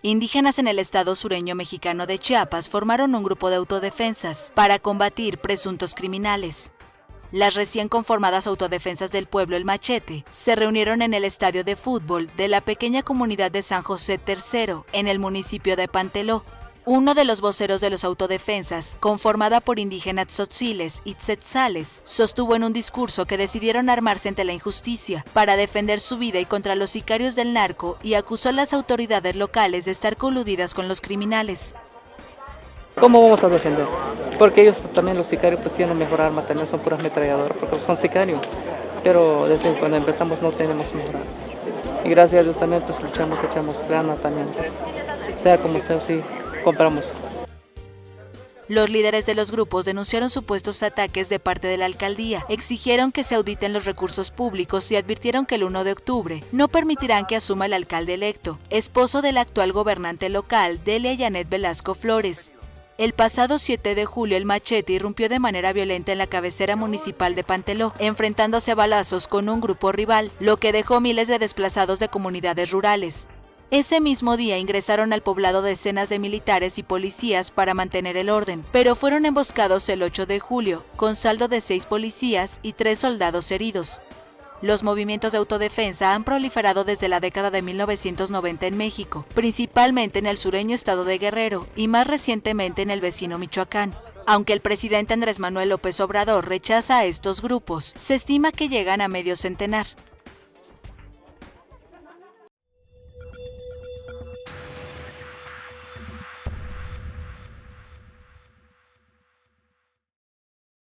Indígenas en el estado sureño mexicano de Chiapas formaron un grupo de autodefensas para combatir presuntos criminales. Las recién conformadas autodefensas del pueblo El Machete se reunieron en el estadio de fútbol de la pequeña comunidad de San José III, en el municipio de Panteló. Uno de los voceros de los autodefensas, conformada por indígenas tzotziles y tzetzales, sostuvo en un discurso que decidieron armarse ante la injusticia para defender su vida y contra los sicarios del narco, y acusó a las autoridades locales de estar coludidas con los criminales. ¿Cómo vamos a defender? Porque ellos también, los sicarios, pues tienen mejor arma, también son puras ametralladoras, porque son sicarios. Pero desde cuando empezamos no tenemos mejor arma. Y gracias a Dios también pues luchamos, echamos gana también. Pues, sea como sea, sí, compramos. Los líderes de los grupos denunciaron supuestos ataques de parte de la alcaldía, exigieron que se auditen los recursos públicos y advirtieron que el 1 de octubre no permitirán que asuma el alcalde electo, esposo del actual gobernante local, Delia Yanet Velasco Flores. El pasado 7 de julio, El Machete irrumpió de manera violenta en la cabecera municipal de Panteló, enfrentándose a balazos con un grupo rival, lo que dejó miles de desplazados de comunidades rurales. Ese mismo día ingresaron al poblado decenas de militares y policías para mantener el orden, pero fueron emboscados el 8 de julio, con saldo de 6 policías y 3 soldados heridos. Los movimientos de autodefensa han proliferado desde la década de 1990 en México, principalmente en el sureño estado de Guerrero y más recientemente en el vecino Michoacán. Aunque el presidente Andrés Manuel López Obrador rechaza a estos grupos, se estima que llegan a medio centenar.